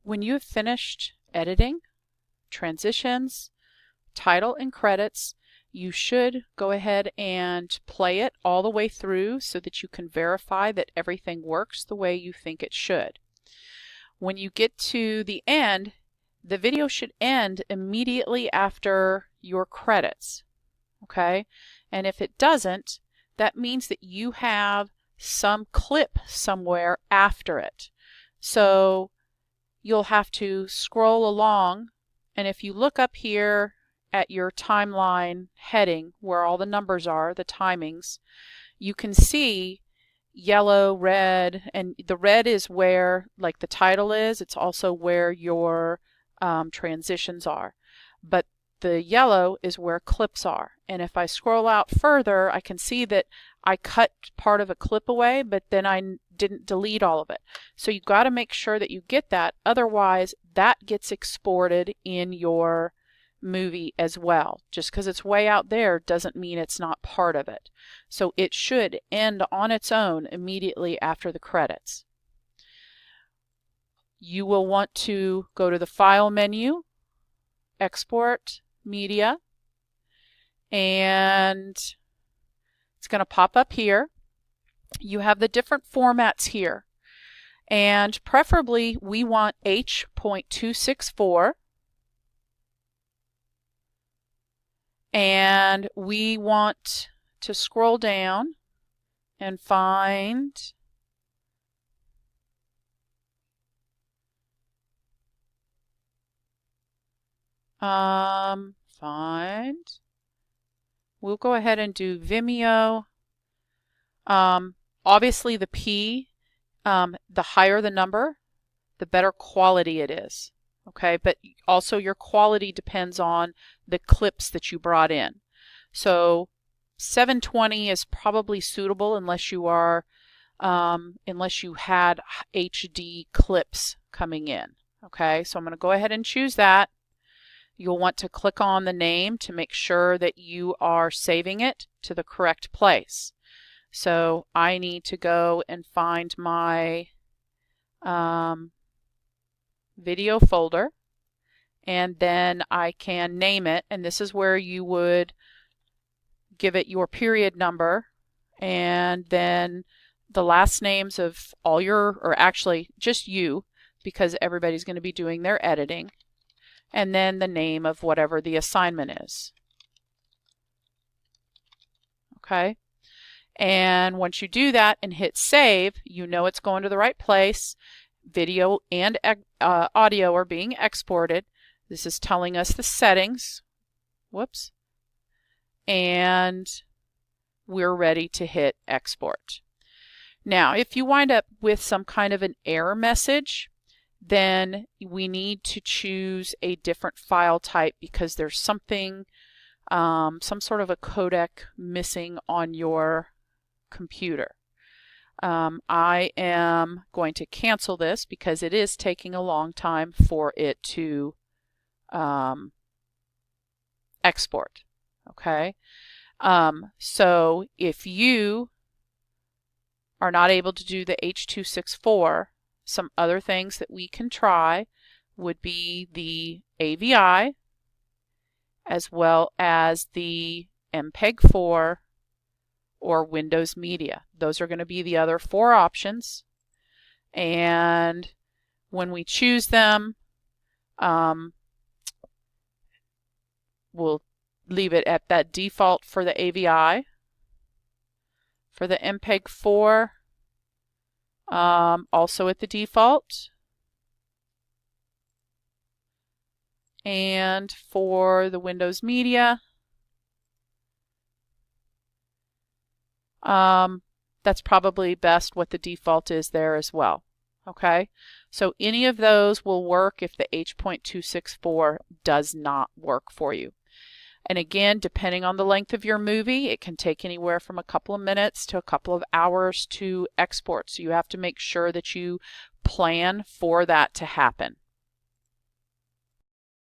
When you have finished editing, transitions, title, and credits, you should go ahead and play it all the way through so that you can verify that everything works the way you think it should. When you get to the end, the video should end immediately after your credits, okay? And if it doesn't, that means that you have some clip somewhere after it. So you'll have to scroll along, and if you look up here at your timeline heading where all the numbers are, the timings, you can see yellow, red, and the red is where like the title is. It's also where your transitions are. But the yellow is where clips are. And if I scroll out further, I can see that I cut part of a clip away, but then I didn't delete all of it. So you've got to make sure that you get that. Otherwise, that gets exported in your movie as well. Just because it's way out there doesn't mean it's not part of it. So it should end on its own immediately after the credits. You will want to go to the File menu, Export Media, and it's going to pop up here. You have the different formats here, and preferably we want H.264, and we want to scroll down and find we'll go ahead and do Vimeo. Obviously the P, the higher the number, the better quality it is. Okay, but also your quality depends on the clips that you brought in. So 720 is probably suitable unless you are unless you had HD clips coming in. Okay, so I'm going to go ahead and choose that. You'll want to click on the name to make sure that you are saving it to the correct place. So I need to go and find my video folder, and then I can name it, and this is where you would give it your period number and then the last names of all your, or actually just you, because everybody's going to be doing their editing, and then the name of whatever the assignment is. Okay, and once you do that and hit save, you know it's going to the right place. Video and audio are being exported. This is telling us the settings. Whoops. And we're ready to hit export. Now, if you wind up with some kind of an error message, then we need to choose a different file type because there's something, some sort of a codec missing on your computer. I am going to cancel this because it is taking a long time for it to export. Okay, so if you are not able to do the H.264, some other things that we can try would be the AVI as well as the MPEG-4 or Windows Media. Those are going to be the other 4 options, and when we choose them, we'll leave it at that default for the AVI. For the MPEG-4, also at the default. And for the Windows Media, that's probably best what the default is there as well. Okay, so any of those will work if the H.264 does not work for you. And again, depending on the length of your movie, it can take anywhere from a couple of minutes to a couple of hours to export. So you have to make sure that you plan for that to happen.